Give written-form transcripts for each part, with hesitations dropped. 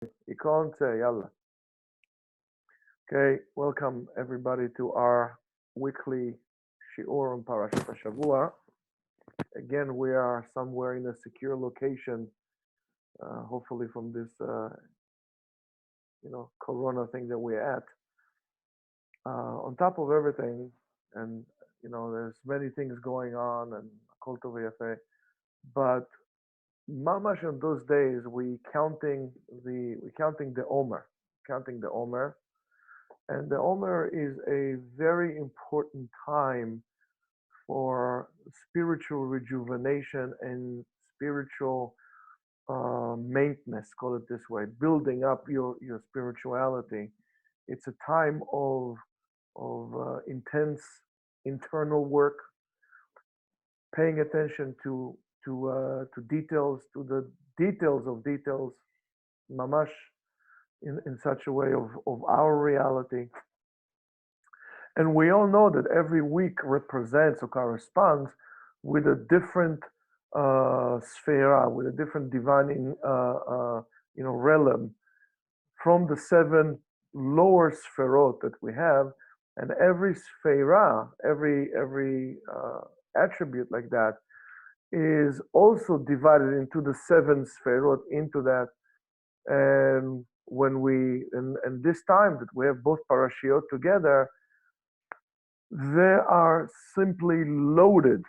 Ikon Yalla. Okay, welcome everybody to our weekly Shiur on Parashat Shavua. Again, we are somewhere in a secure location, hopefully from this, Corona thing that we're at. On top of everything, and there's many things going on, and Kol Tov Yafe, but mamash on those days we counting the Omer. And the Omer is a very important time for spiritual rejuvenation and spiritual maintenance, call it this way, building up your spirituality. It's a time of intense internal work, paying attention to details, to the details of details, mamash, in such a way of our reality. And we all know that every week represents or corresponds with a different sphera, with a different divine, realm from the seven lower sferot that we have. And every sphera, every attribute like that is also divided into the seven sferot, into that. And and this time that we have both parashiot together, they are simply loaded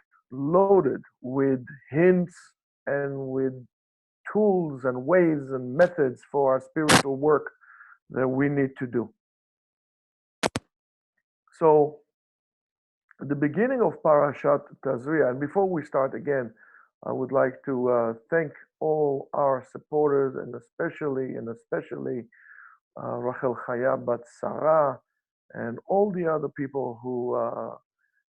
with hints and with tools and ways and methods for our spiritual work that we need to do. So, at the beginning of Parashat Tazria, and before we start again, I would like to thank all our supporters, and especially Rachel Chaya Bat Sarah, and all the other people who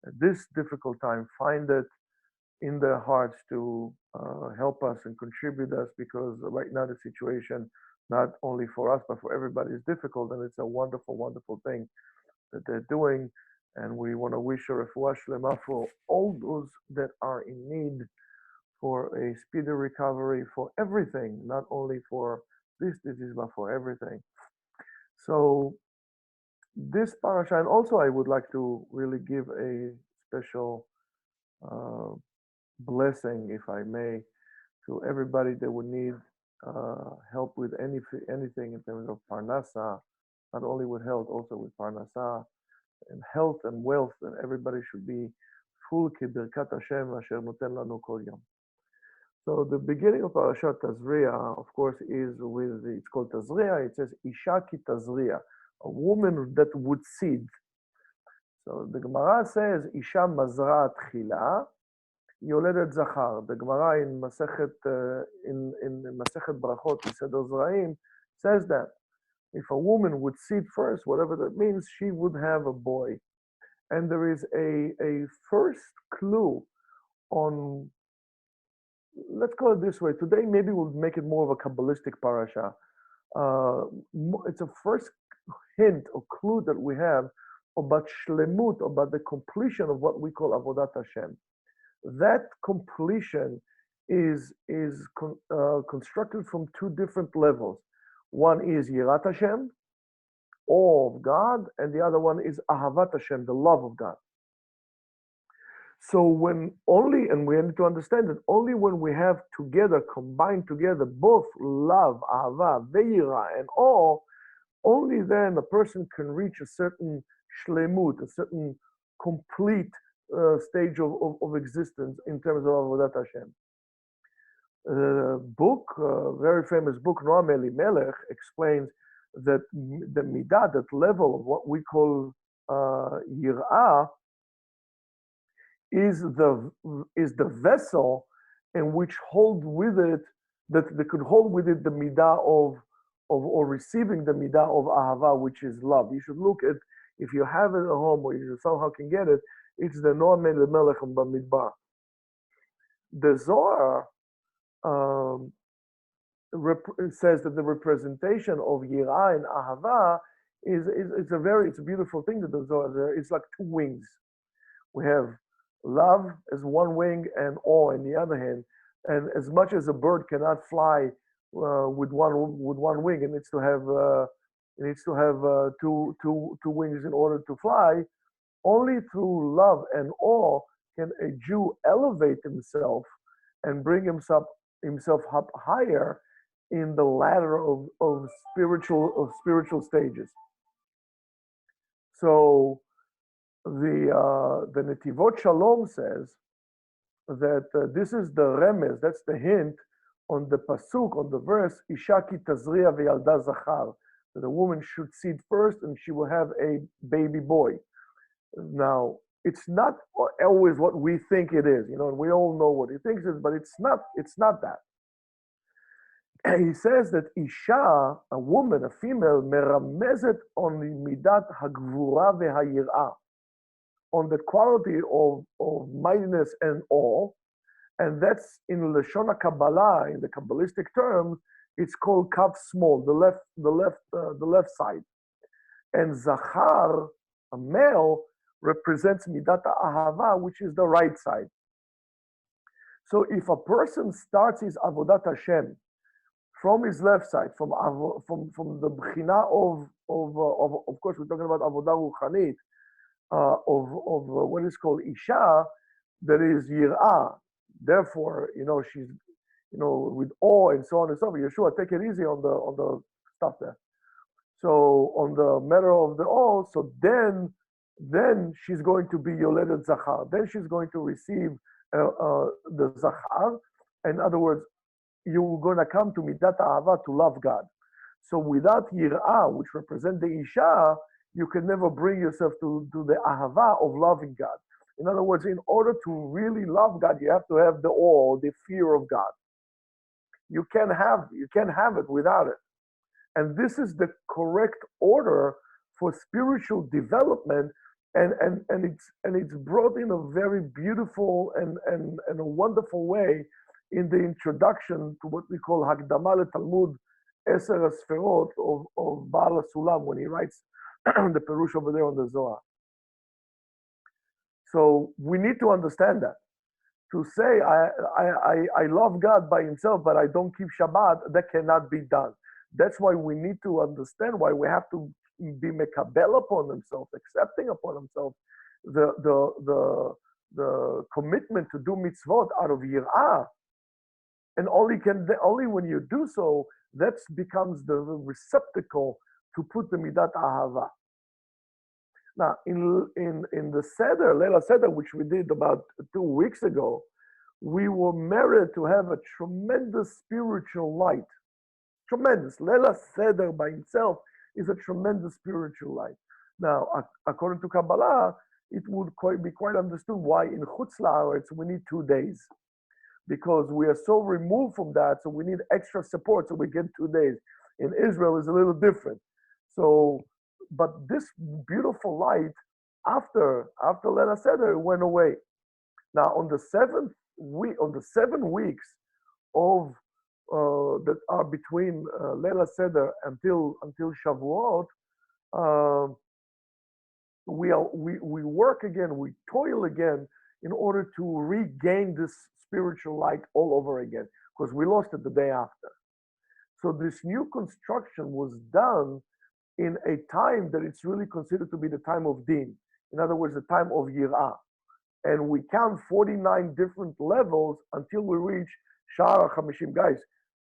at this difficult time find it in their hearts to help us and contribute us, because right now the situation, not only for us but for everybody, is difficult, and it's a wonderful thing that they're doing. And we want to wish a refuah shlema for all those that are in need, for a speedy recovery, for everything, not only for this disease but for everything. So this parasha, and also I would like to really give a special blessing, if I may, to everybody that would need help with anything in terms of parnasa, not only with health, also with parnasa and health and wealth, and everybody should be full kibirkat Hashem asher noten lanu kol yom. So the beginning of Parashat Tazria, of course, is it's called Tazria. It says Isha ki Tazria, a woman that would seed. So the Gemara says Isha mazra tchila, yoledet zachar. The Gemara in Masechet Brachot, Seder Zraim, says that if a woman would seed first, whatever that means, she would have a boy. And there is a first clue on, let's call it this way. Today, maybe we'll make it more of a Kabbalistic parasha. It's a first hint or clue that we have about shlemut, about the completion of what we call Avodat Hashem. That completion is constructed from two different levels. One is Yirat Hashem, awe of God, and the other one is Ahavat Hashem, the love of God. So and we need to understand that only when we have combined together, both love, ahava, ve'ira, and awe, only then a person can reach a certain shlemut, a certain complete stage of existence in terms of Avodat Hashem. Very famous book, Noam Elimelech, explains that the midah, that level of what we call yirah, is the vessel in which hold with it, that they could hold with it the midah of or receiving the midah of ahava, which is love. You should look at, if you have it at home or you somehow can get it, it's the Noam Elimelech Bamidbar. The Zohar says that the representation of Yirah and Ahava it's a beautiful thing that the Zohar, it's like two wings. We have love as one wing and awe in the other hand. And as much as a bird cannot fly with one wing. It needs to have two wings in order to fly. Only through love and awe can a Jew elevate himself and bring himself up higher in the ladder of spiritual stages. So the Netivot Shalom says that this is the remez, that's the hint on the pasuk, on the verse, Isha ki tazria ve'yalda zachar, that the woman should seed first and she will have a baby boy. Now, it's not always what we think it is, and we all know what he thinks it is, but it's not that. And he says that Isha, a woman, a female, meramezet on midat hagvura ve'hayirah, on the quality of mightiness and awe, and that's in Lashon Kabbalah, in the Kabbalistic terms, it's called kav small, the left side, and Zachar, a male, represents midat ahava, which is the right side. So if a person starts his avodat Hashem from his left side, from the bchina of course we're talking about avodah ruchanit, of what is called Isha, that is Yir'ah. Therefore, she's, with awe and so on and so forth. Yeshua, take it easy on the stuff there. So on the matter of the awe, so then she's going to be Yoledet Zachar. Then she's going to receive the Zachar. In other words, you're going to come to Midat Ahava, to love God. So without Yir'ah, which represents the Isha, you can never bring yourself to the ahava of loving God. In other words, in order to really love God, you have to have the awe, the fear of God. You can't have it without it. And this is the correct order for spiritual development, and it's brought in a very beautiful and a wonderful way in the introduction to what we call Hakdama Talmud Eser Asferot of Baal Sulam, when he writes the Perush over there on the Zohar. So we need to understand that. To say I love God by himself, but I don't keep Shabbat, that cannot be done. That's why we need to understand why we have to be mekabel upon themselves, accepting upon themselves the commitment to do mitzvot out of yirah, and only when you do so, that becomes the receptacle to put the midat ahava. Now, in the Seder, Leila Seder, which we did about 2 weeks ago, we were merited to have a tremendous spiritual light. Tremendous. Leila Seder by itself is a tremendous spiritual light. Now, according to Kabbalah, it would be quite understood why in Chutz La'aretz we need 2 days. Because we are so removed from that, so we need extra support, so we get 2 days. In Israel, is a little different. So, but this beautiful light, after Leila Seder, it went away. Now, on the 7 weeks of that are between Leila Seder until Shavuot, we work again, we toil again in order to regain this spiritual light all over again, because we lost it the day after. So this new construction was done in a time that it's really considered to be the time of Din. In other words, the time of Yirah. And we count 49 different levels until we reach Shara Chamishim. Guys,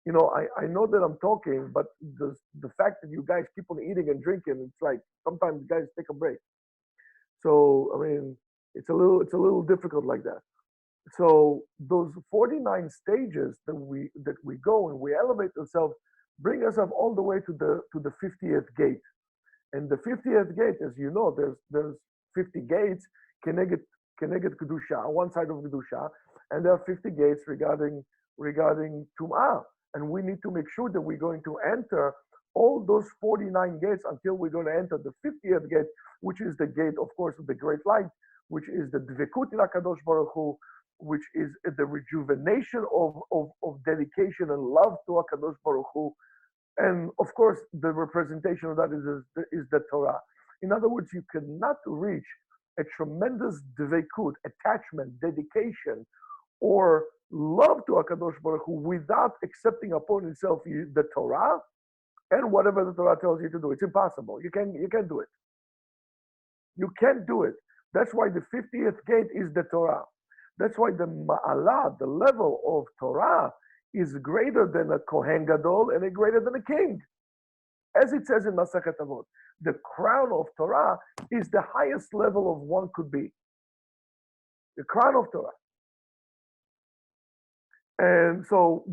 I know that I'm talking, but the fact that you guys keep on eating and drinking, it's like sometimes guys take a break. So, I mean, it's a little difficult like that. So those 49 stages that we go and we elevate ourselves, bring us up all the way to the 50th gate. And the 50th gate, as you know, there's 50 gates, Keneged Kedusha, on one side of Kedusha, and there are 50 gates regarding Tum'ah. And we need to make sure that we're going to enter all those 49 gates until we're going to enter the 50th gate, which is the gate, of course, of the great light, which is the Dvekut in HaKadosh Baruch Hu, which is the rejuvenation of dedication and love to HaKadosh Baruch Hu. And of course, the representation of that is the Torah. In other words, you cannot reach a tremendous dvekut, attachment, dedication, or love to HaKadosh Baruch Hu without accepting upon himself the Torah and whatever the Torah tells you to do. It's impossible. You can't do it. You can't do it. That's why the 50th gate is the Torah. That's why the Ma'alah, the level of Torah, is greater than a Kohen Gadol and greater than a king. As it says in Masachet Avot, the crown of Torah is the highest level of one could be. The crown of Torah. And so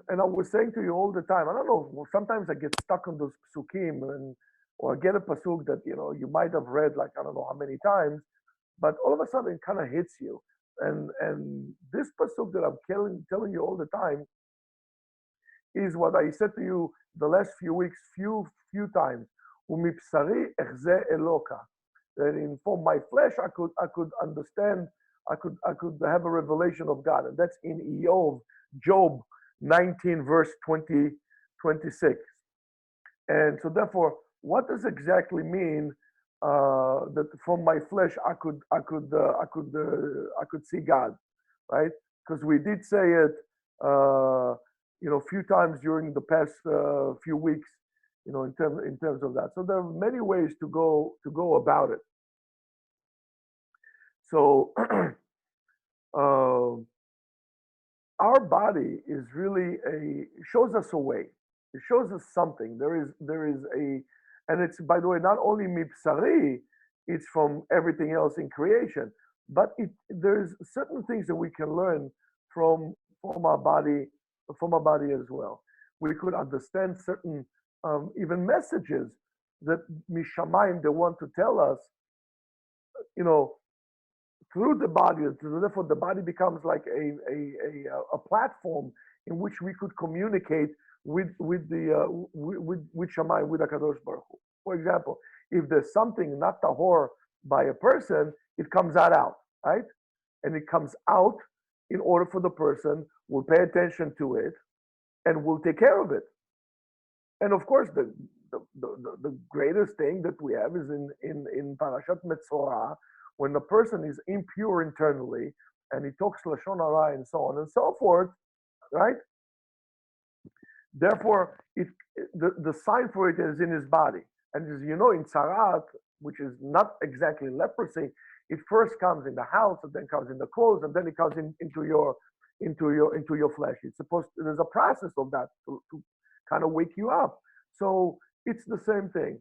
and I was saying to you all the time, I don't know, sometimes I get stuck on those psukim or I get a pasuk that, you might have read like, I don't know how many times, but all of a sudden it kind of hits you. And this pasuk that I'm telling you all the time is what I said to you the last few weeks, few times. Umipsari echze eloka. That from my flesh I could understand, I could have a revelation of God. And that's in Job 19, verse 26. And so therefore, what does exactly mean that from my flesh I could see God, right? Because we did say it, a few times during the past few weeks, in terms of that. So there are many ways to go about it. So our body is really shows us a way. It shows us something. There is and it's, by the way, not only mipsari, it's from everything else in creation, but there's certain things that we can learn from our body as well. We could understand certain even messages that mishamayim they want to tell us, through the body. Therefore, the body becomes like a platform in which we could communicate with Shamayim, with HaKadosh Baruch Hu. For example, if there's something not tahor by a person, it comes out, right? And it comes out in order for the person will pay attention to it and will take care of it. And of course, the greatest thing that we have is in Parashat-Metzora, when the person is impure internally and he talks lashon hara and so on and so forth, right? Therefore, the sign for it is in his body. And as you know, in tzarat, which is not exactly leprosy, it first comes in the house, and then comes in the clothes, and then it comes into your flesh. There's a process of that to kind of wake you up. So it's the same thing.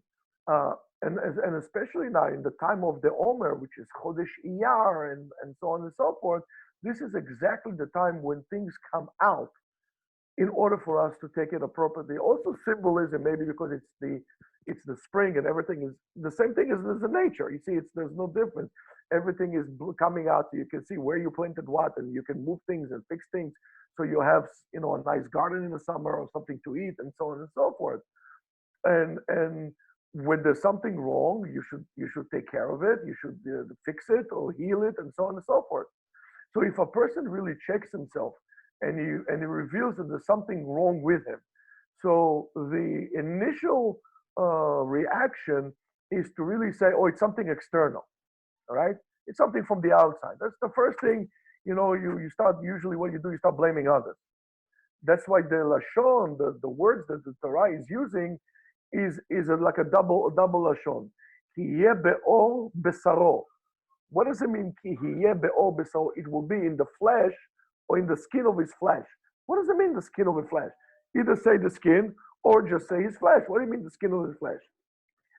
And especially now in the time of the Omer, which is Chodesh Iyar and so on and so forth, this is exactly the time when things come out in order for us to take it appropriately. Also symbolism, maybe because it's the spring and everything is the same thing as the nature. You see, there's no difference. Everything is coming out. So you can see where you planted what, and you can move things and fix things. So you have, a nice garden in the summer or something to eat and so on and so forth. And when there's something wrong, you should take care of it. You should fix it or heal it and so on and so forth. So if a person really checks himself and he reveals that there's something wrong with him, so the initial reaction is to really say, oh, it's something external, all right? It's something from the outside. That's the first thing, you start, usually what you do, you start blaming others. That's why the lashon, the words that the Torah is using, is like a double lashon. Ki yeh be'or besaro. What does it mean? Ki yeh be'or besaro. It will be in the flesh or in the skin of his flesh. What does it mean, the skin of his flesh? Either say the skin or just say his flesh. What do you mean, the skin of his flesh?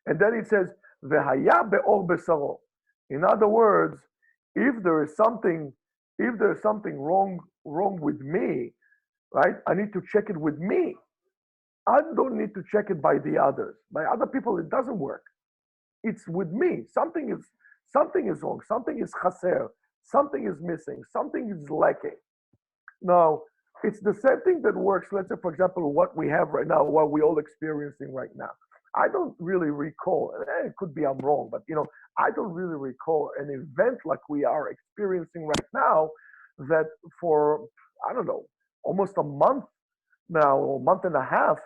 And then it says v'haya be'or besaro. In other words, if there's something wrong with me, right? I need to check it with me. I don't need to check it by the others. By other people, it doesn't work. It's with me. Something is wrong. Something is chaser. Something is missing. Something is lacking. Now, it's the same thing that works. Let's say, for example, what we have right now, what we're all experiencing right now. I don't really recall. It could be I'm wrong, but I don't really recall an event like we are experiencing right now that for, I don't know, almost a month now, or a month and a half,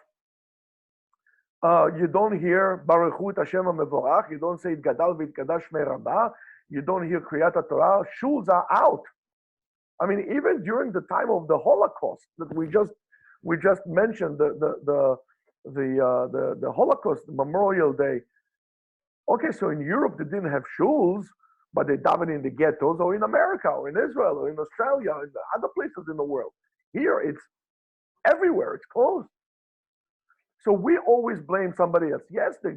you don't hear Baruch Hu Hashem HaMevorach, you don't say Itgadal V'Itkadash Shmei Rabbah, you don't hear Kriyat HaTorah, shuls are out. I mean, even during the time of the Holocaust that we just mentioned, the Holocaust Memorial Day. Okay, so in Europe they didn't have shuls, but they davened in the ghettos, or in America, or in Israel, or in Australia, or in the other places in the world. Here, it's everywhere. It's closed. So we always blame somebody else. Yes, this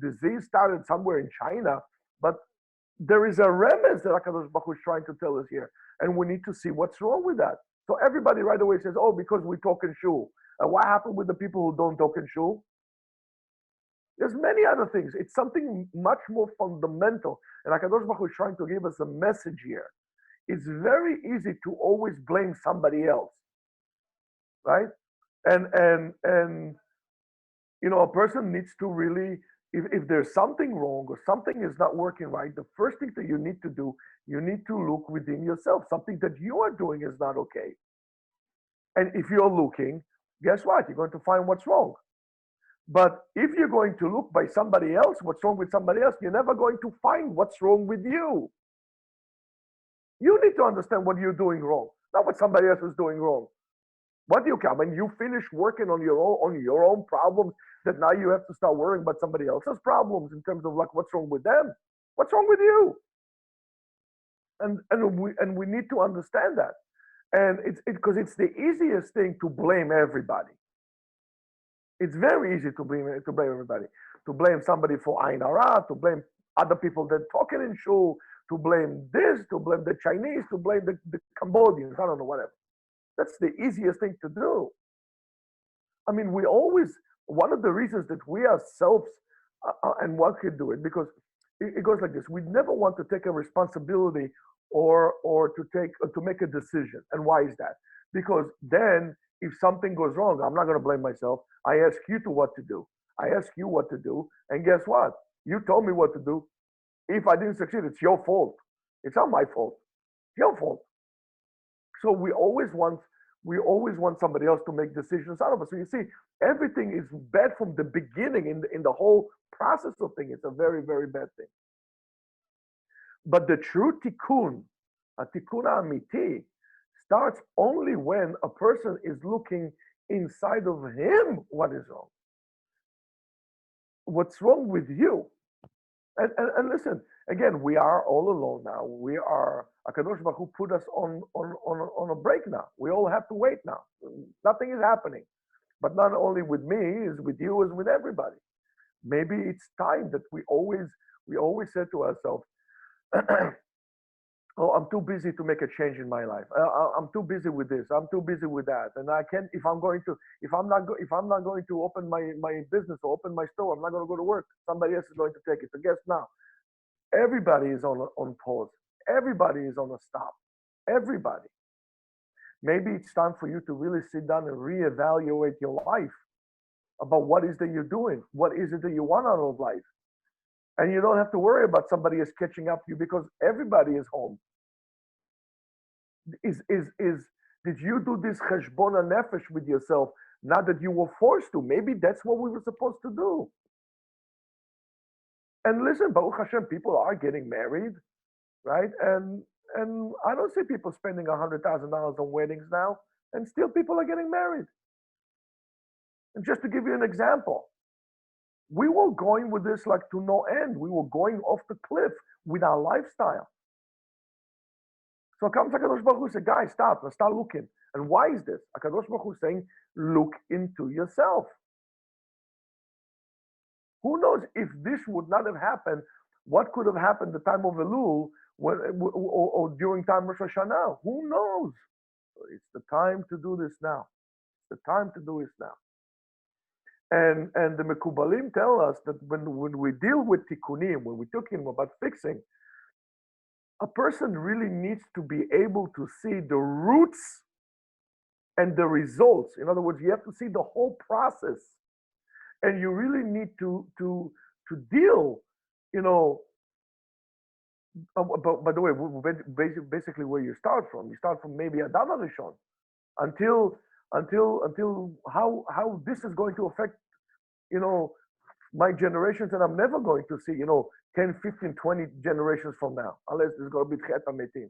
disease started somewhere in China, but there is a remez that HaKadosh Baruch Hu is trying to tell us here, and we need to see what's wrong with that. So everybody right away says, "Oh, because we talk in shul." And what happened with the people who don't talk in shul? There's many other things. It's something much more fundamental, and HaKadosh Baruch Hu is trying to give us a message here. It's very easy to always blame somebody else, right? And a person needs to really, if there's something wrong or something is not working right, the first thing that you need to do, you need to look within yourself. Something that you are doing is not okay. And if you're looking, guess what? You're going to find what's wrong. But if you're going to look by somebody else, what's wrong with somebody else, you're never going to find what's wrong with you. You need to understand what you're doing wrong, not what somebody else is doing wrong. What do you care? When you finish working on your own problems, that now you have to start worrying about somebody else's problems in terms of like what's wrong with them, what's wrong with you, and we need to understand that, and it's because it's the easiest thing to blame everybody. It's very easy to blame everybody, to blame somebody for Ain Hara, to blame other people that talking in shul, to blame this, to blame the Chinese, to blame the Cambodians. I don't know, whatever. That's the easiest thing to do. I mean, one of the reasons that we ourselves, and one could do it, because it goes like this. We never want to take a responsibility or to make a decision. And why is that? Because then if something goes wrong, I'm not going to blame myself. I ask you what to do. I ask you what to do. And guess what? You told me what to do. If I didn't succeed, it's your fault. It's not my fault. It's your fault. So we always want somebody else to make decisions out of us. So you see, everything is bad from the beginning in the whole process of things. It's a very, very bad thing. But the true tikkun, a tikkun amiti, starts only when a person is looking inside of him what is wrong. What's wrong with you? And listen, again, we are all alone now. We are, HaKadosh Baruch Hu put us on a break now. We all have to wait now. Nothing is happening. But not only with me, is with you, is with everybody. Maybe it's time that we always said to ourselves, oh, I'm too busy to make a change in my life. I'm too busy with this. I'm too busy with that. And I can't, if I'm not going to open my business or open my store, I'm not going to go to work. Somebody else is going to take it. So guess now, everybody is on pause. Everybody is on a stop. Everybody. Maybe it's time for you to really sit down and reevaluate your life about what is that you're doing. What is it that you want out of life? And you don't have to worry about somebody is catching up to you because everybody is home. Did you do this cheshbon nefesh with yourself, not that you were forced to? Maybe that's what we were supposed to do. And listen, Baruch Hashem, people are getting married, right? And I don't see people spending $100,000 on weddings now, and still people are getting married. And just to give you an example, we were going with this like to no end. We were going off the cliff with our lifestyle. So comes HaKadosh Baruch Hu and says, guys, stop, let's start looking. And why is this? HaKadosh Baruch Hu is saying, look into yourself. Who knows if this would not have happened, what could have happened at the time of Elul or during time Rosh Hashanah? Who knows? It's the time to do this now. It's the time to do this now. And the Mekubalim tell us that when we deal with tikkunim, when we're talking about fixing, a person really needs to be able to see the roots and the results. In other words, you have to see the whole process, and you really need to deal. By the way, basically where you start from maybe Adam Rishon until how this is going to affect my generations, and I'm never going to see, 10, 15, 20 generations from now, unless there's going to be Tchiat HaMetim.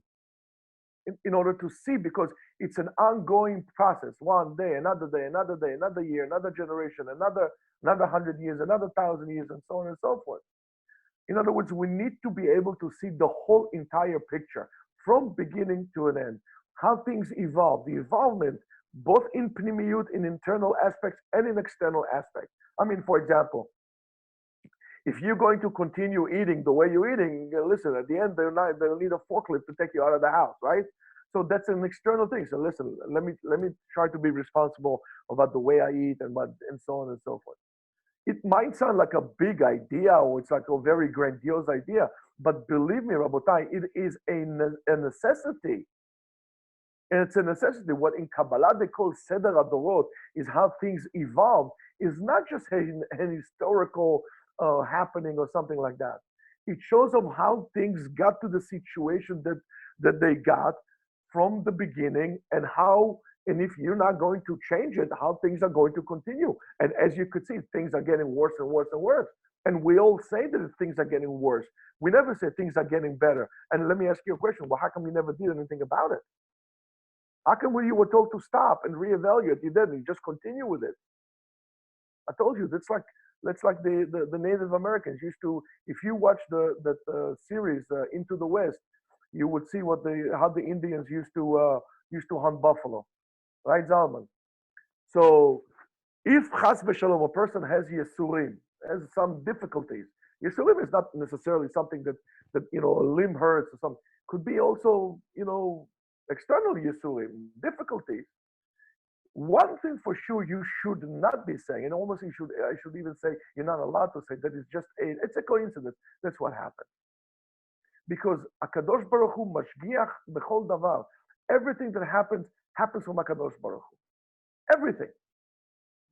In order to see, because it's an ongoing process. One day, another day, another year, another generation, another 100 years, another 1,000 years, and so on and so forth. In other words, we need to be able to see the whole entire picture from beginning to an end. How things evolve, the involvement, both in pnimiyut, in internal aspects, and in external aspects. I mean, for example, if you're going to continue eating the way you're eating, listen, at the end, they'll need a forklift to take you out of the house, right? So that's an external thing. So listen, let me try to be responsible about the way I eat and so on and so forth. It might sound like a big idea, or it's like a very grandiose idea, but believe me, Rabotai, it is a necessity. And it's a necessity. What in Kabbalah they call Seder HaDorot is how things evolve, is not just an historical happening or something like that. It shows them how things got to the situation that they got from the beginning, and how, and if you're not going to change it, how things are going to continue. And as you could see, things are getting worse and worse and worse. And we all say that things are getting worse. We never say things are getting better. And let me ask you a question. Well, how come you never did anything about it? How come when you were told to stop and reevaluate, you didn't? You just continue with it. I told you, that's like the Native Americans used to. If you watch the series Into the West, you would see how the Indians used to hunt buffalo, right, Zalman? So if chas v'shalom, a person has yisurim, has some difficulties. Yisurim is not necessarily something that a limb hurts or something. Could be also external yisurim, difficulties. One thing for sure you should not be saying, and almost I should even say you're not allowed to say that it's a coincidence. That's what happened. Because Akadosh Baruch Hu mashgiach b'chol davar. Everything that happens from Akadosh Baruch Hu. Everything.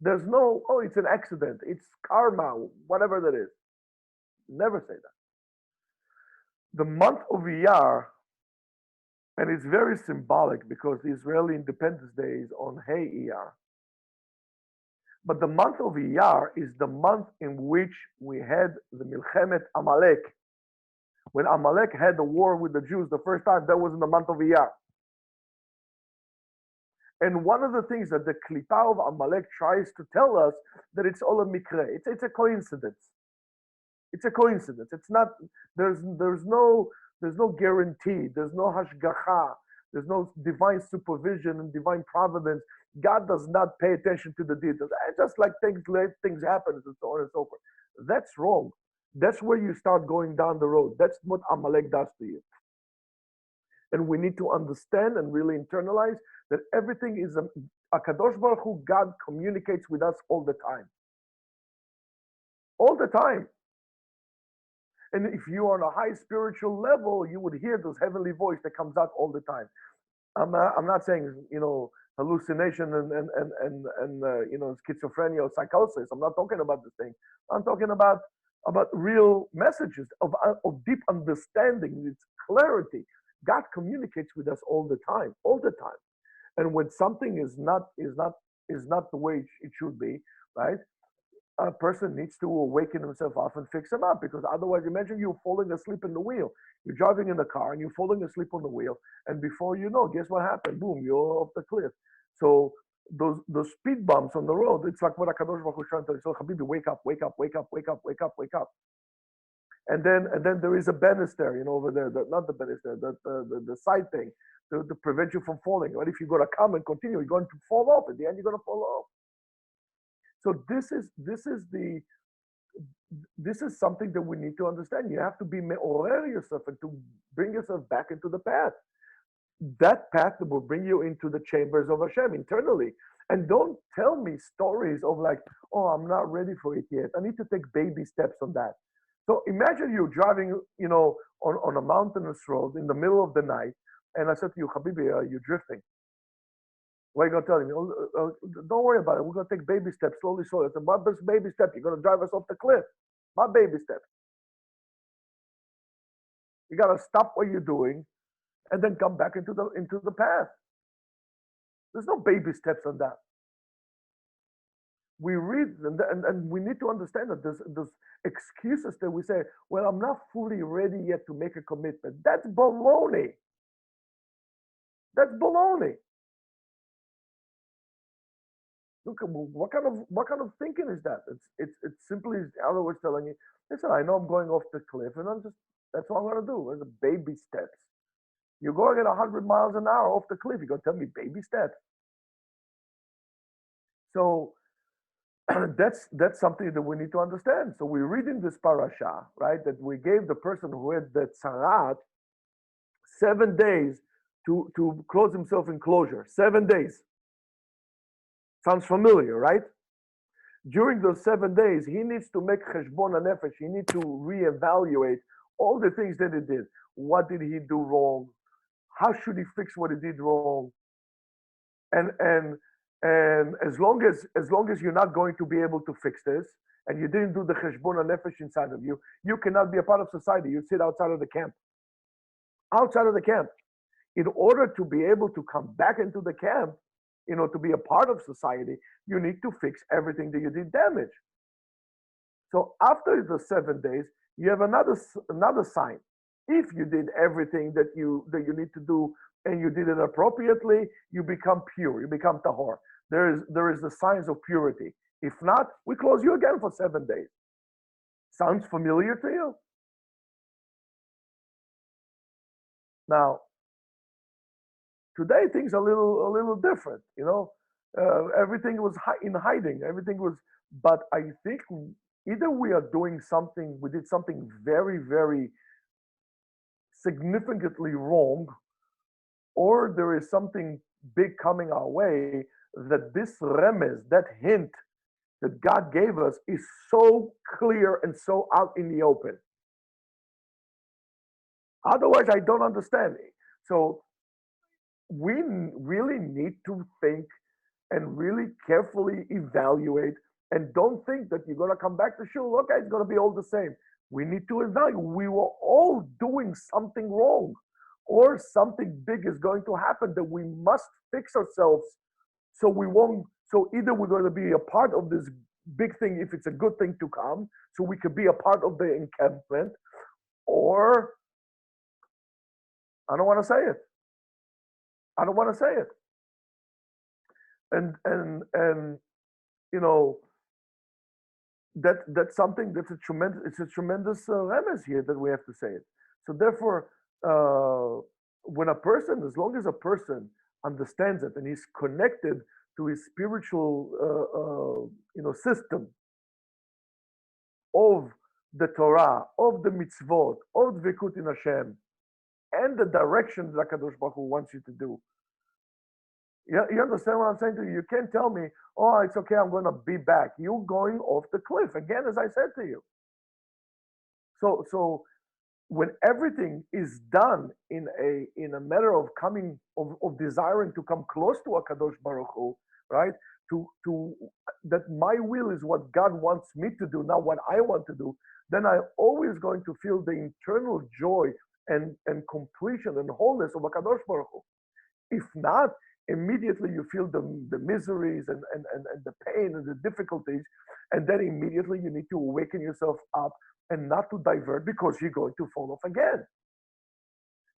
There's no, it's an accident, it's karma, whatever that is. Never say that. The month of Iyar, and it's very symbolic because the Israeli Independence Day is on Hey Iyar. But the month of Iyar is the month in which we had the Milchemet Amalek. When Amalek had the war with the Jews the first time, that was in the month of Iyar. And one of the things that the Klippa of Amalek tries to tell us, that it's all a mikre. It's a coincidence. It's a coincidence. It's not. There's no guarantee. There's no hashgacha. There's no divine supervision and divine providence. God does not pay attention to the details. Just like things happen and so on and so forth. That's wrong. That's where you start going down the road. That's what Amalek does to you. And we need to understand and really internalize that everything is a Kadosh Baruch Hu. God communicates with us all the time. All the time. And if you are on a high spiritual level, you would hear this heavenly voice that comes out all the time. I'm not saying hallucination and schizophrenia or psychosis. I'm not talking about this thing. I'm talking about real messages of deep understanding. It's clarity. God communicates with us all the time. And when something is not the way it should be, right? A person needs to awaken himself up and fix him up, because otherwise, imagine you falling asleep in the wheel. You're driving in the car and you're falling asleep on the wheel, and before you know, guess what happened? Boom, you're off the cliff. So those speed bumps on the road, it's like what Hakadosh Baruch Hu is trying to tell you. So Habibi, wake up. And then there is a banister, over there, not the banister, the side thing to prevent you from falling. But if you're going to come and continue, you're going to fall off. At the end, you're going to fall off. So this is something that we need to understand. You have to be me'orer yourself and to bring yourself back into the path. That path will bring you into the chambers of Hashem internally. And don't tell me stories of like, oh, I'm not ready for it yet. I need to take baby steps on that. So imagine you're driving, on a mountainous road in the middle of the night, and I said to you, Habibi, you're drifting. What are you going to tell me? Don't worry about it. We're going to take baby steps, slowly. I said, my best baby step, you're going to drive us off the cliff. My baby step. You got to stop what you're doing and then come back into the path. There's no baby steps on that. we read, and we need to understand that there's excuses that we say, well, I'm not fully ready yet to make a commitment. That's baloney. That's baloney. Look, what kind of thinking is that? It's simply, in other words, telling you, listen, I know I'm going off the cliff, and that's what I'm going to do. It's baby steps. You're going at 100 miles an hour off the cliff. You're going to tell me baby steps. So that's something that we need to understand. So we read in this parasha, right, that we gave the person who had the tzarat 7 days to close himself in closure. 7 days. Sounds familiar, right? During those 7 days, he needs to make cheshbon hanefesh. He needs to reevaluate all the things that he did. What did he do wrong? How should he fix what he did wrong? And as long as you're not going to be able to fix this, and you didn't do the cheshbon hanefesh inside of you, you cannot be a part of society. You sit outside of the camp. Outside of the camp. In order to be able to come back into the camp, to be a part of society, you need to fix everything that you did damage. So after the 7 days, you have another sign. If you did everything that you need to do and you did it appropriately, you become pure, you become tahor. There is the signs of purity. If not, we close you again for 7 days. Sounds familiar to you? Now, today things are a little different. Everything was in hiding. Everything was, but I think either we did something very, very significantly wrong, or there is something big coming our way, that this remez, that hint that God gave us, is so clear and so out in the open. Otherwise, I don't understand it. So we really need to think and really carefully evaluate, and don't think that you're going to come back to shul, okay, it's going to be all the same. We need to evaluate. We were all doing something wrong, or something big is going to happen that we must fix ourselves, so we won't. So either we're going to be a part of this big thing if it's a good thing to come, so we could be a part of the encampment, or I don't want to say it. I don't want to say it. And that's something that's a tremendous remez here that we have to say it. So therefore, when as long as a person understands it and he's connected to his spiritual system of the Torah, of the mitzvot, of dvekut in Hashem, and the direction that HaKadosh Baruch Hu wants you to do. You understand what I'm saying to you? You can't tell me, oh, it's okay, I'm going to be back. You're going off the cliff, again, as I said to you. So when everything is done in a matter of coming, of desiring to come close to HaKadosh Baruch Hu, right? To that my will is what God wants me to do, not what I want to do, then I'm always going to feel the internal joy and completion and wholeness of HaKadosh Baruch Hu. If not, immediately you feel the miseries and the pain and the difficulties, and then immediately you need to awaken yourself up and not to divert, because you're going to fall off again.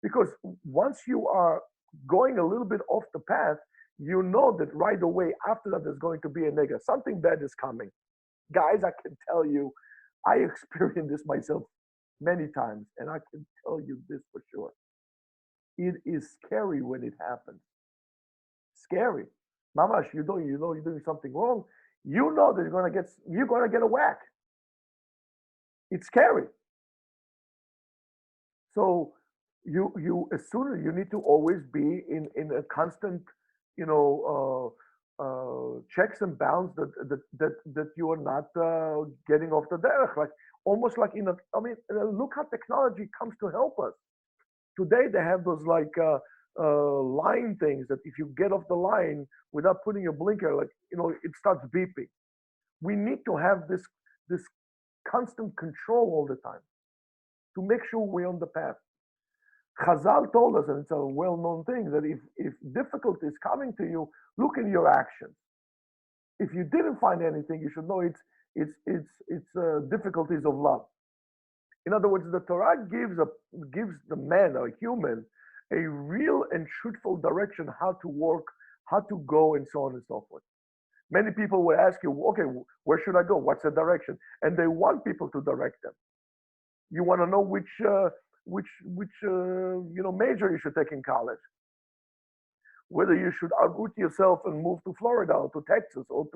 Because once you are going a little bit off the path, you know that right away after that there's going to be a nega. Something bad is coming. Guys, I can tell you, I experienced this myself many times, and I can tell you this for sure. It is scary when it happens. Scary. Mamash, you're doing something wrong. You know that you're gonna get a whack. It's scary. So you as soon as you need to always be in a constant, checks and balance that you are not getting off the derech, like almost like look how technology comes to help us. Today they have those line things that if you get off the line without putting your blinker, it starts beeping. We need to have this constant control all the time to make sure we're on the path. Chazal told us, and it's a well-known thing, that if difficulty is coming to you, look in your actions. If you didn't find anything, you should know it's difficulties of love. In other words, the Torah gives the man or human a real and truthful direction how to work, how to go, and so on and so forth. Many people will ask you, okay, where should I go? What's the direction? And they want people to direct them. You want to know which major you should take in college, whether you should uproot yourself and move to Florida or to Texas or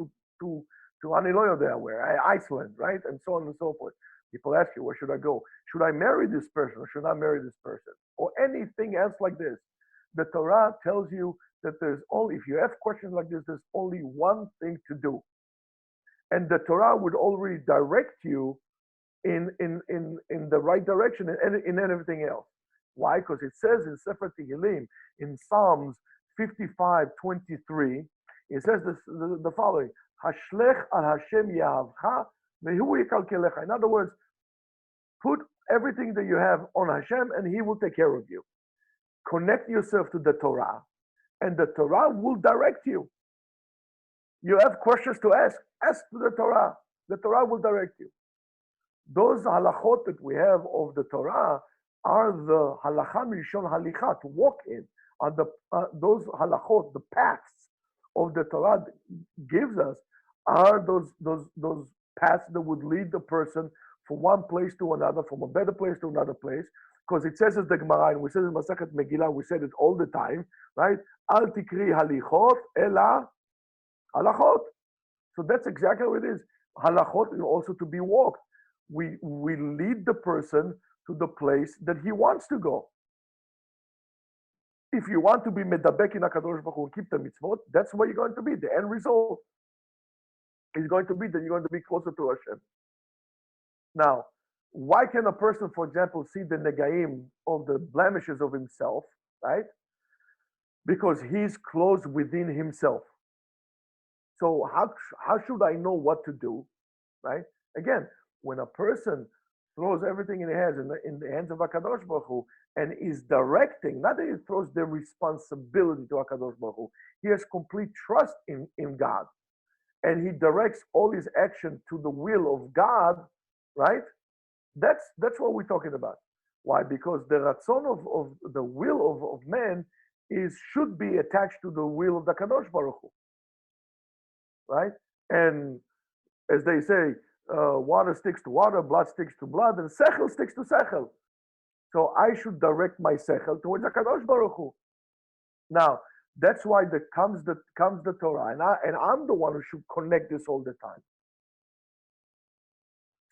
to Aniloyo there, where Iceland, right, and so on and so forth. People ask you, where should I go? Should I marry this person or should I marry this person? Or anything else like this. The Torah tells you that there's only, if you have questions like this, there's only one thing to do. And the Torah would already direct you in the right direction and in everything else. Why? Because it says in Sefer Tehillim, in Psalms 55:23, it says the following: Hashlech al Hashem yahavcha vehu yikalkelecha. In other words, put everything that you have on Hashem, and He will take care of you. Connect yourself to the Torah, and the Torah will direct you. You have questions to ask to the Torah. The Torah will direct you. Those halachot that we have of the Torah are the halacha mishon halicha, to walk in. Are those halachot, the paths of the Torah gives us, are those paths that would lead the person from one place to another, from a better place to another place. Because it says as the Gemara, and we said in Masachet Megillah, we said it all the time, right? Al tikri halichot ela halachot. So that's exactly what it is. Halachot is also to be walked. We lead the person to the place that he wants to go. If you want to be medabek in HaKadosh Baruch Hu and keep the mitzvot, that's where you're going to be. The end result is going to be that you're going to be closer to Hashem. Now, why can a person, for example, see the negaim of the blemishes of himself, right? Because he's closed within himself. So how should I know what to do, right? Again, when a person throws everything in the hands of HaKadosh Baruch Hu and is directing, not that he throws the responsibility to HaKadosh Baruch Hu, he has complete trust in God. And he directs all his action to the will of God, right? That's what we're talking about. Why? Because the ratzon of the will of man should be attached to the will of the Kadosh Baruch Hu, right? And as they say, water sticks to water, blood sticks to blood, and sechel sticks to sechel. So I should direct my sechel towards the Kadosh Baruch Hu. Now that's why comes the Torah, and I'm the one who should connect this all the time.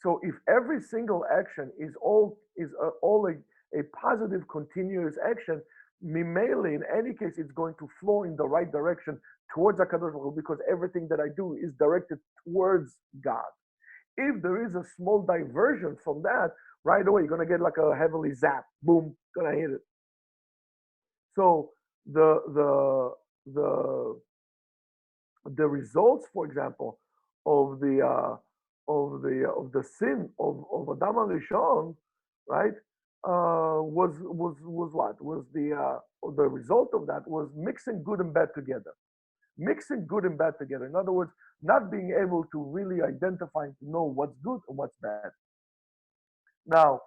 So if every single action is all a positive, continuous action, mimele, in any case, it's going to flow in the right direction towards HaKadosh Baruch Hu, because everything that I do is directed towards God. If there is a small diversion from that, right away, you're going to get like a heavily zap, boom, going to hit it. So the results, for example, of the sin of Adam HaRishon, right, was what? Was the result of that was mixing good and bad together. Mixing good and bad together. In other words, not being able to really identify and to know what's good and what's bad. Now,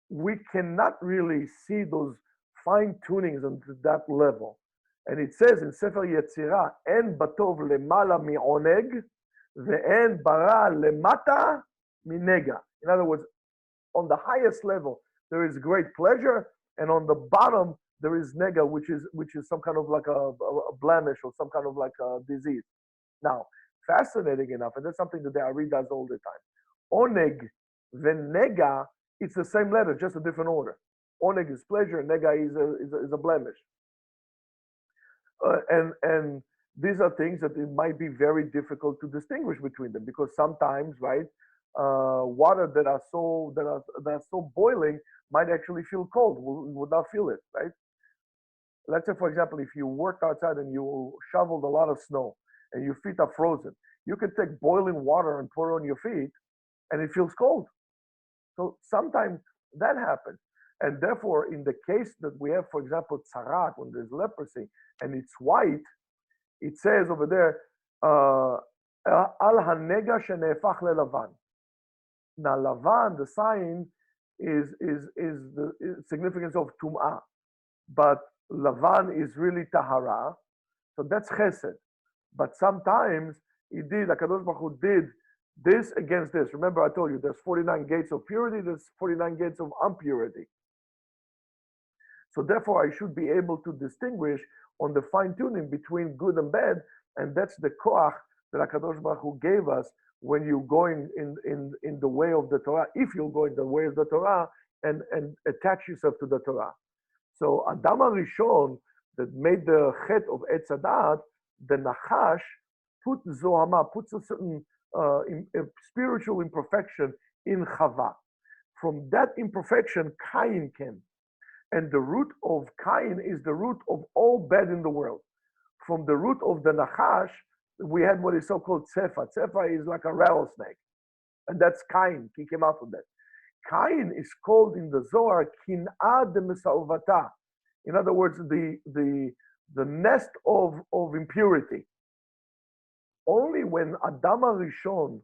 we cannot really see those fine tunings on that level. And it says in Sefer Yetzirah, En batov lemala mi'oneg, ve'en bara lemata minega. In other words, on the highest level, there is great pleasure, and on the bottom, there is nega, which is some kind of like a blemish or some kind of like a disease. Now, fascinating enough, and that's something that the Ari does all the time. Oneg venega, it's the same letter, just a different order. Oneg is pleasure, nega is a blemish. And these are things that it might be very difficult to distinguish between them, because sometimes, right, water that are so boiling might actually feel cold. Would not feel it, right? Let's say, for example, if you worked outside and you shoveled a lot of snow and your feet are frozen, you can take boiling water and pour on your feet, and it feels cold. So sometimes that happens. And therefore, in the case that we have, for example, tzarat, when there's leprosy and it's white, it says over there, al hanega shenefach lelavan. Now, lavan, the sign, is the significance of tum'ah, but lavan is really tahara, so that's chesed. But sometimes Hakadosh Baruch Hu did this against this. Remember, I told you there's 49 gates of purity, there's 49 gates of impurity. So therefore, I should be able to distinguish on the fine tuning between good and bad, and that's the koach that Hakadosh Baruch Hu gave us when you're going in the way of the Torah. If you go in the way of the Torah and attach yourself to the Torah. So Adam HaRishon that made the chet of Etz Hadat, the Nachash puts a certain spiritual imperfection in Chava. From that imperfection, Cain came. And the root of Cain is the root of all bad in the world. From the root of the Nachash, we had what is so-called Tzefa. Tzefa is like a rattlesnake. And that's Cain. He came out from that. Cain is called in the Zohar Kin'ah de Mesalvata. In other words, the nest of impurity. Only when Adam HaRishon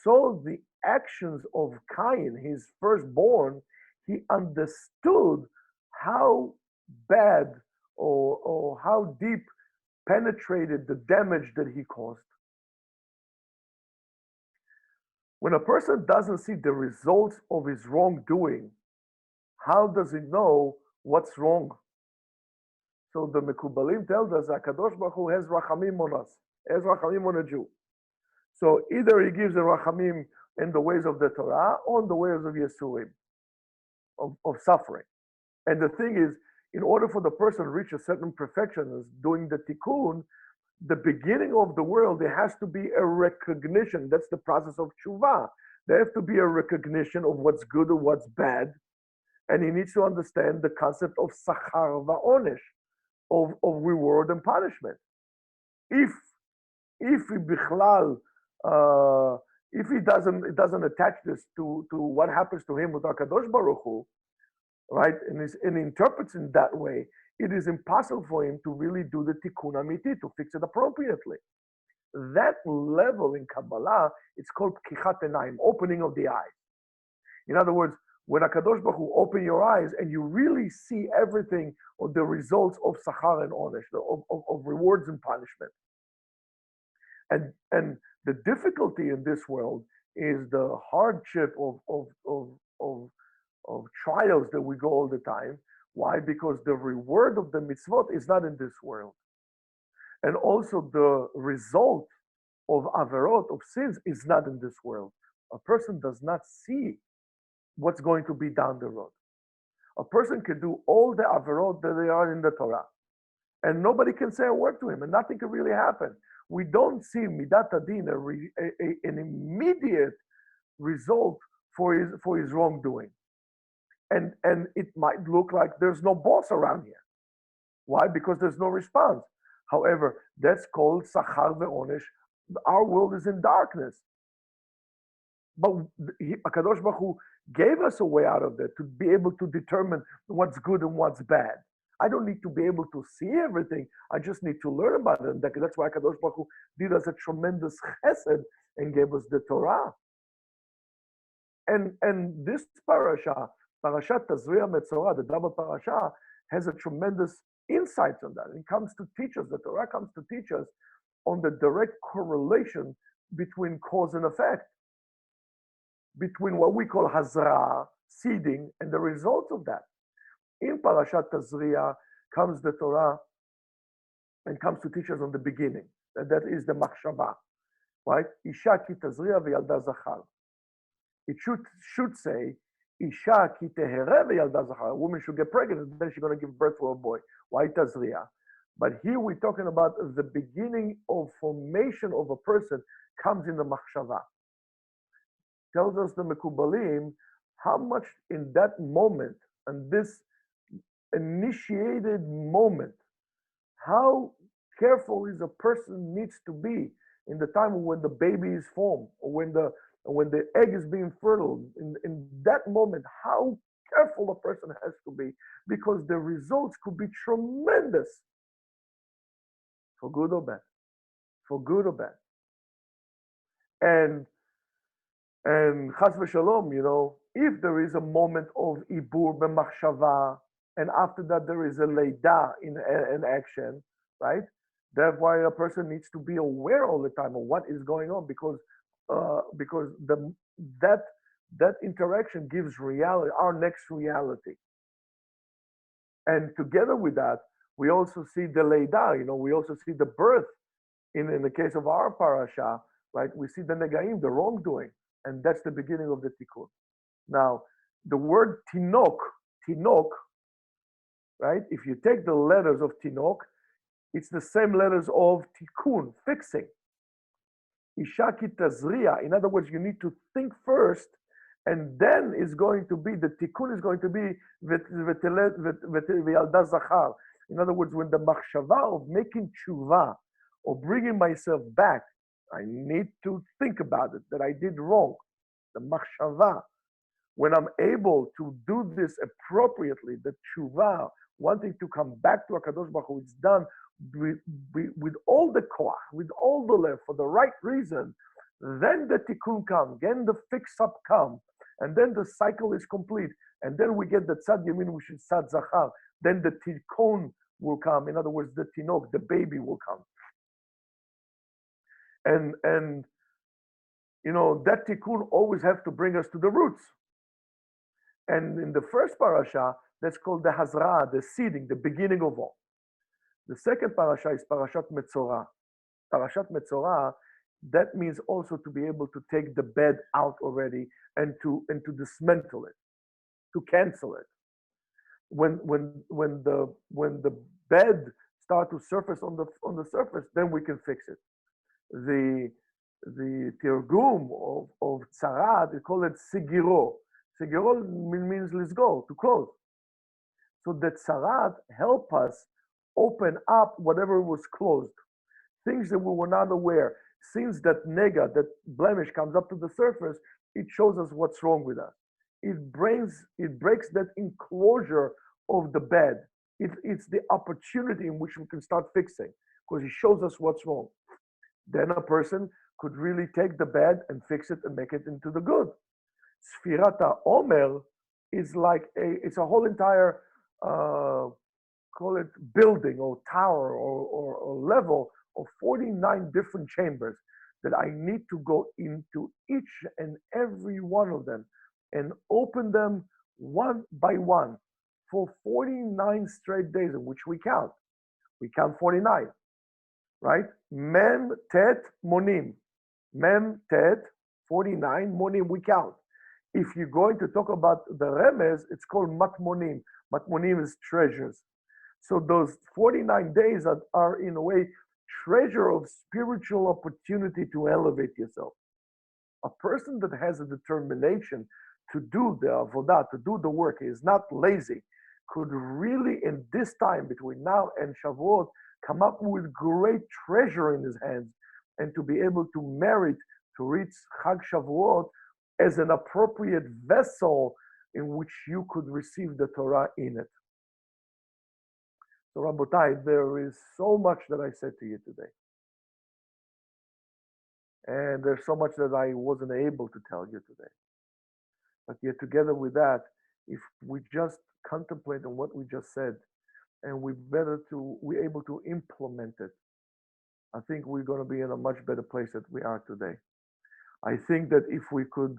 saw the actions of Cain, his firstborn, he understood how bad or how deep penetrated the damage that he caused. When a person doesn't see the results of his wrongdoing, how does he know what's wrong? So the Mekubalim tells us that Kadosh Baruch Hu has rachamim on us, has rachamim on a Jew. So either he gives the rachamim in the ways of the Torah or in the ways of Yesurim, of suffering. And the thing is, in order for the person to reach a certain perfection as doing the tikkun, the beginning of the world, there has to be a recognition. That's the process of tshuva. There has to be a recognition of what's good and what's bad. And he needs to understand the concept of sachar va'onesh, of reward and punishment. If he bichlal, if he doesn't attach this to what happens to him with HaKadosh Baruch Hu, right, and interprets in that way, it is impossible for him to really do the tikkun amiti, to fix it appropriately. That level in Kabbalah, it's called p'kichat einayim, opening of the eyes. In other words, when HaKadosh Baruch Hu open your eyes and you really see everything of the results of sachar and onesh, of rewards and punishment. And the difficulty in this world is the hardship of trials that we go all the time. Why? Because the reward of the mitzvot is not in this world. And also the result of averot, of sins, is not in this world. A person does not see what's going to be down the road. A person can do all the averot that they are in the Torah, and nobody can say a word to him, and nothing can really happen. We don't see midat adin, an immediate result for his wrongdoing. And it might look like there's no boss around here. Why? Because there's no response. However, that's called sachar ve'onesh. Our world is in darkness. But HaKadosh Baruch Hu gave us a way out of that to be able to determine what's good and what's bad. I don't need to be able to see everything. I just need to learn about it. And that's why HaKadosh Baruch Hu did us a tremendous chesed and gave us the Torah. And this parasha, Parashat Tazria-Metzora, the double parasha, has a tremendous insight on that. It comes to teach us, the Torah comes to teach us on the direct correlation between cause and effect, between what we call hazra, seeding, and the results of that. In Parashat Tazria comes the Torah and comes to teach us on the beginning. And that is the machshava, right? Isha ki tazria v'yalda zachar. It should say, Isha ki tehere v'yalda zachar. A woman should get pregnant, and then she's going to give birth to a boy. Why Tazria? But here we're talking about the beginning of formation of a person comes in the machshava. Tells us the Mekubalim how much in that moment, and this initiated moment, how careful is a person needs to be in the time when the baby is formed, or when the egg is being fertile. In that moment, how careful a person has to be, because the results could be tremendous, for good or bad, for good or bad. And chas v'shalom, if there is a moment of ibur b'machshava, and after that there is a leida in action, right? That's why a person needs to be aware all the time of what is going on, because that interaction gives reality, our next reality. And together with that, we also see the leida, we also see the birth in the case of our parasha, right? We see the negaim, the wrongdoing, and that's the beginning of the tikkun. Now, the word tinok, right? If you take the letters of tinok, it's the same letters of tikkun, fixing. Ishaki tazria. In other words, you need to think first, and then is going to be, the tikkun is going to be v'yalda zachar. In other words, when the machshava of making tshuva, or bringing myself back, I need to think about it, that I did wrong. The machshava. When I'm able to do this appropriately, the tshuva, wanting to come back to HaKadosh Baruch Hu, it's done with all the koach, with all the love, for the right reason, then the tikkun comes, then the fix-up comes, and then the cycle is complete, and then we get the tzad yamin, which is tzad zachar, then the tikkun will come, in other words, the tinok, the baby will come. And that tikkun always have to bring us to the roots. And in the first parasha, that's called the hazra, the seeding, the beginning of all. The second parasha is Parashat Metzora. Parashat Metzora, that means also to be able to take the bed out already and to dismantle it, to cancel it. When the bed start to surface on the surface, then we can fix it. The tirgum of tzarat, they call it sigiro. Sigiro means let's go, to close. So that tzarat help us open up whatever was closed, things that we were not aware. Since that nega, that blemish comes up to the surface, it shows us what's wrong with us. It breaks that enclosure of the bed. It's the opportunity in which we can start fixing, because it shows us what's wrong. Then a person could really take the bad and fix it and make it into the good. Sfirata Omer is like it's a whole entire, call it building or tower or level of 49 different chambers that I need to go into each and every one of them and open them one by one for 49 straight days in which we count. We count 49, right? Mem, tet, monim. Mem, tet, 49, monim, we count. If you're going to talk about the remez, it's called matmonim. Matmonim is treasures. So those 49 days are in a way treasure of spiritual opportunity to elevate yourself. A person that has a determination to do the avodah, to do the work, is not lazy, could really in this time between now and Shavuot come up with great treasure in his hands, and to be able to merit to reach Chag Shavuot as an appropriate vessel in which you could receive the Torah in it. So Rabotai, there is so much that I said to you today. And there's so much that I wasn't able to tell you today. But yet together with that, if we just contemplate on what we just said, and we're able to implement it, I think we're going to be in a much better place than we are today. I think that if we could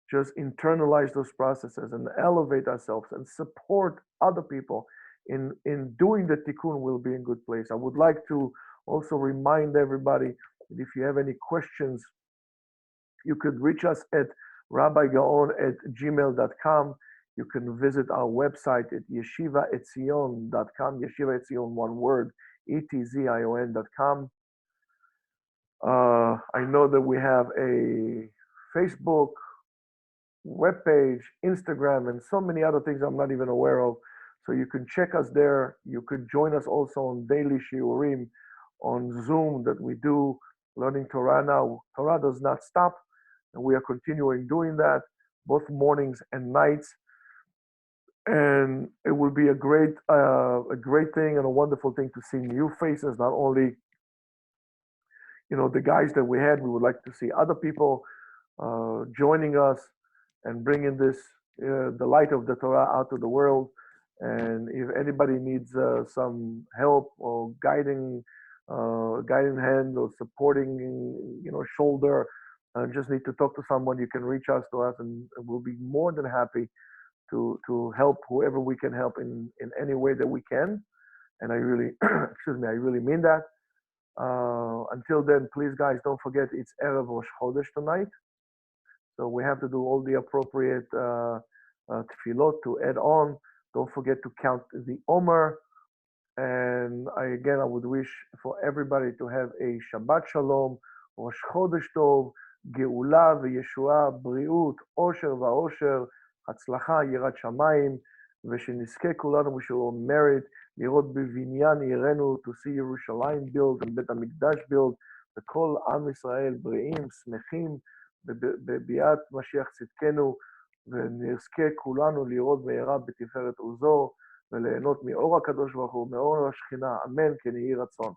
just internalize those processes and elevate ourselves and support other people in doing the tikkun, we'll be in good place. I would like to also remind everybody that if you have any questions, you could reach us at rabbigaon@gmail.com. You can visit our website at yeshivaetzion.com, Yeshiva Etzion, one word, etzion.com. I know that we have a Facebook webpage, Instagram, and so many other things I'm not even aware of. So you can check us there. You could join us also on daily shiurim on Zoom that we do, learning Torah now. Torah does not stop, and we are continuing doing that both mornings and nights. And it will be a great thing and a wonderful thing to see new faces, not only the guys that we had. We would like to see other people joining us and bringing the light of the Torah out to the world. And if anybody needs some help or guiding hand or supporting, shoulder, just need to talk to someone, you can reach us to us, and we'll be more than happy to help whoever we can help in any way that we can. And I really, excuse me, I really mean that. Until then, please, guys, don't forget it's Erev Rosh Chodesh tonight. So we have to do all the appropriate tefillot to add on. Don't forget to count the Omer. And I would wish for everybody to have a Shabbat Shalom, Rosh Chodesh Tov, Geula v'Yeshua, Briut, Osher v'Osher, Hatzlacha, Yirat Shamayim, ושנזכה כולנו בשיעור merit, לראות בבניין עירנו, to see ירושלים build, and בית המקדש build, וכל עם ישראל בריאים, שמחים, בביאת משיח צדקנו, ונזכה כולנו לראות מהרה בתפארת עוזו, וליהנות מאור הקדוש ברוך הוא, מאור השכינה, אמן, כן יהי רצון.